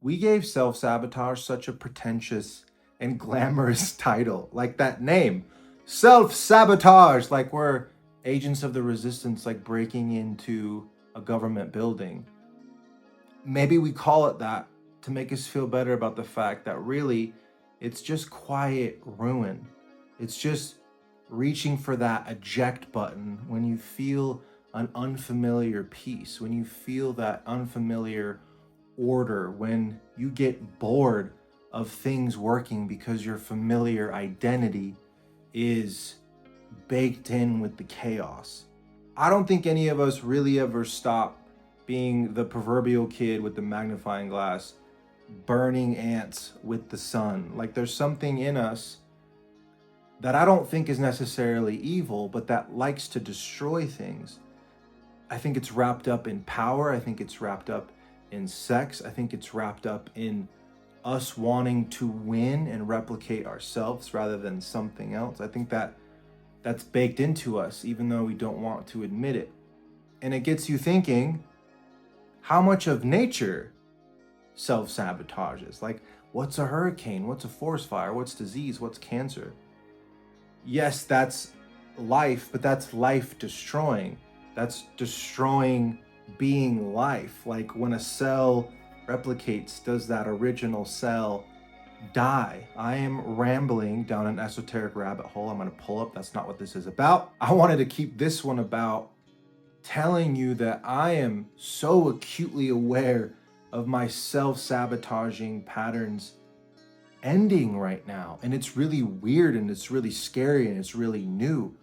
We gave self-sabotage such a pretentious and glamorous title, like that name, self-sabotage, like we're agents of the resistance, like breaking into a government building. Maybe we call it that to make us feel better about the fact that really it's just quiet ruin. It's just reaching for that eject button when you feel an unfamiliar peace, when you feel that unfamiliar order, when you get bored of things working because your familiar identity is baked in with the chaos. I don't think any of us really ever stop being the proverbial kid with the magnifying glass, burning ants with the sun. Like there's something in us that I don't think is necessarily evil, but that likes to destroy things. I think it's wrapped up in power. I think it's wrapped up in sex. I think it's wrapped up in us wanting to win and replicate ourselves rather than something else. I think that that's baked into us, even though we don't want to admit it. And it gets you thinking, how much of nature self-sabotages? Like, what's a hurricane? What's a forest fire? What's disease? What's cancer? Yes, that's life, but that's life destroying. That's destroying being life. Like when a cell replicates, does that original cell die? I am rambling down an esoteric rabbit hole. I'm going to pull up. That's not what this is about. I wanted to keep this one about telling you that I am so acutely aware of my self-sabotaging patterns ending right now. And it's really weird and it's really scary and it's really new.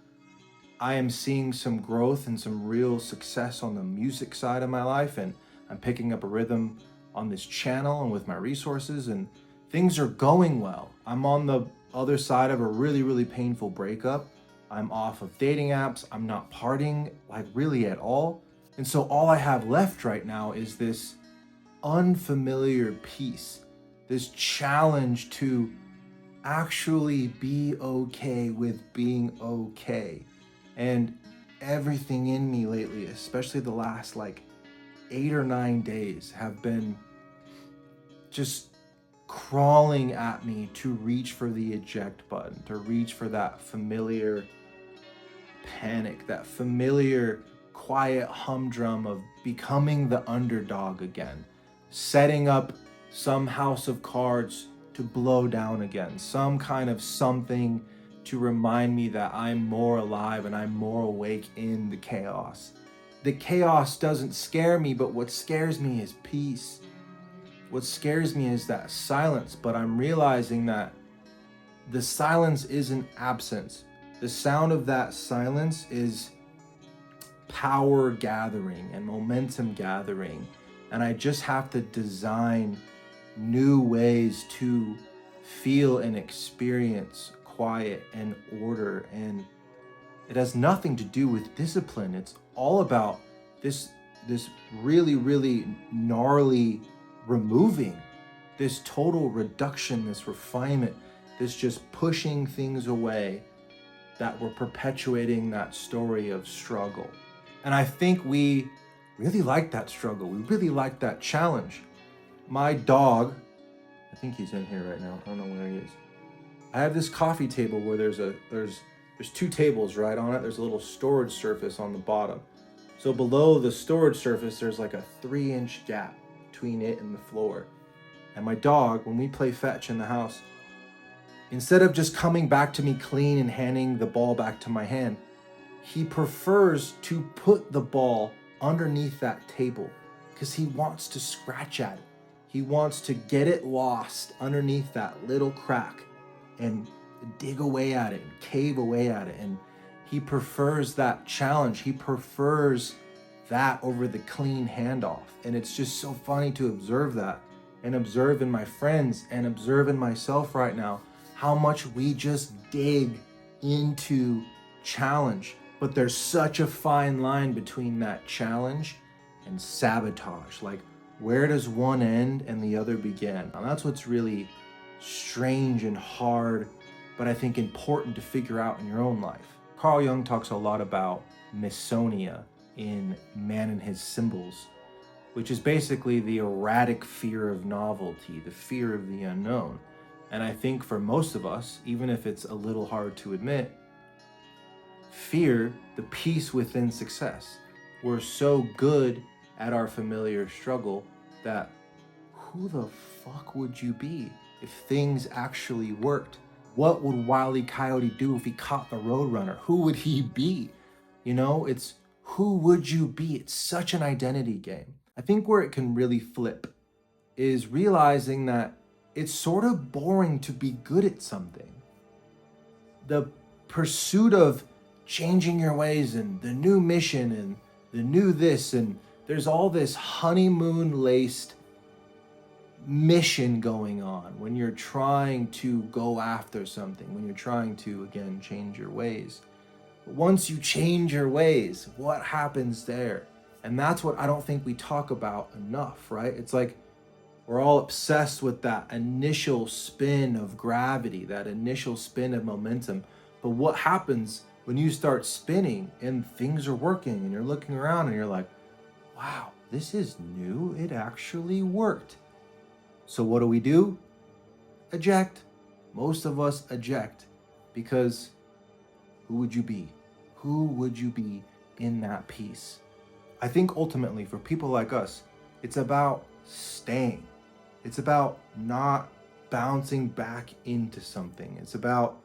I am seeing some growth and some real success on the music side of my life, and I'm picking up a rhythm on this channel and with my resources, and things are going well. I'm on the other side of a really, really painful breakup. I'm off of dating apps. I'm not partying like really at all. And so all I have left right now is this unfamiliar peace, this challenge to actually be okay with being okay. And everything in me lately, especially the last like 8 or 9 days, have been just crawling at me to reach for the eject button, to reach for that familiar panic, that familiar quiet humdrum of becoming the underdog again, setting up some house of cards to blow down again, some kind of something to remind me that I'm more alive and I'm more awake in the chaos. The chaos doesn't scare me, but what scares me is peace. What scares me is that silence, but I'm realizing that the silence isn't absence. The sound of that silence is power gathering and momentum gathering. And I just have to design new ways to feel and experience quiet and order. And it has nothing to do with discipline. It's all about this really, really gnarly removing, this total reduction, this refinement, this just pushing things away that were perpetuating that story of struggle. And I think we really like that struggle. We really like that challenge. My dog, I think he's in here right now. I don't know where he is. I have this coffee table where there's two tables right on it. There's a little storage surface on the bottom. So below the storage surface, there's like a 3-inch gap between it and the floor. And my dog, when we play fetch in the house, instead of just coming back to me clean and handing the ball back to my hand, he prefers to put the ball underneath that table because he wants to scratch at it. He wants to get it lost underneath that little crack and dig away at it and cave away at it. And he prefers that challenge. He prefers that over the clean handoff. And it's just so funny to observe that and observe in my friends and observe in myself right now how much we just dig into challenge. But there's such a fine line between that challenge and sabotage. Like, where does one end and the other begin? And that's what's really strange and hard, but I think important to figure out in your own life. Carl Jung talks a lot about misonia in Man and His Symbols. which is basically the erratic fear of novelty, the fear of the unknown. And I think for most of us, even if it's a little hard to admit, fear the peace within success. We're so good at our familiar struggle that who the fuck would you be if things actually worked? What would Wile E. Coyote do if he caught the Roadrunner? Who would he be? You know, it's who would you be? It's such an identity game. I think where it can really flip is realizing that it's sort of boring to be good at something. The pursuit of changing your ways and the new mission and the new this, and there's all this honeymoon-laced mission going on when you're trying to go after something, when you're trying to, again, change your ways. But once you change your ways, what happens there? And that's what I don't think we talk about enough, right? It's like we're all obsessed with that initial spin of gravity, that initial spin of momentum. But what happens when you start spinning and things are working and you're looking around and you're like, wow, this is new. It actually worked. So what do? Eject. Most of us eject because who would you be? Who would you be in that piece? I think ultimately for people like us, it's about staying. It's about not bouncing back into something. It's about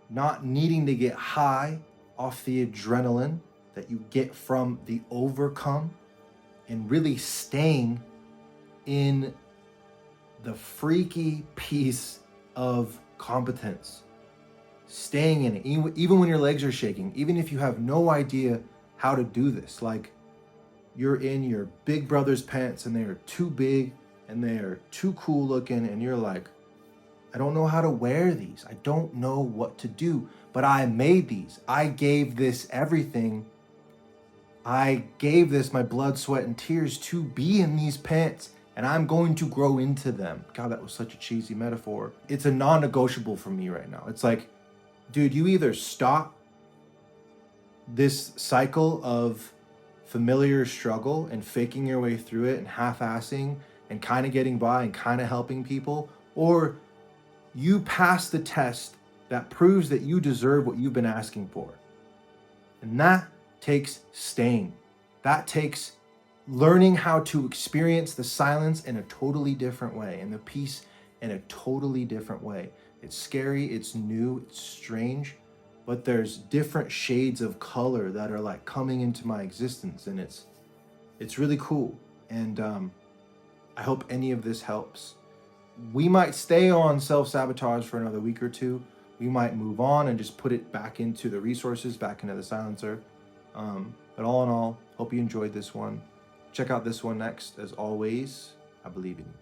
not needing to get high off the adrenaline that you get from the overcome and really staying in the freaky piece of competence. Staying in it, even when your legs are shaking, even if you have no idea how to do this. Like you're in your big brother's pants and they are too big and they are too cool looking and you're like, I don't know how to wear these. I don't know what to do, but I made these. I gave this everything. I gave this my blood, sweat, and tears to be in these pants, and I'm going to grow into them. God, that was such a cheesy metaphor. It's a non-negotiable for me right now. It's like, dude, you either stop this cycle of familiar struggle and faking your way through it and half-assing and kind of getting by and kind of helping people, or you pass the test that proves that you deserve what you've been asking for. And that takes staying. That takes learning how to experience the silence in a totally different way and the peace in a totally different way. It's scary, it's new, it's strange, but there's different shades of color that are like coming into my existence, and it's really cool. And I hope any of this helps. We might stay on self-sabotage for another week or two. We might move on and just put it back into the resources, back into the silencer. But all in all, hope you enjoyed this one. Check out this one next. As always, I believe in you.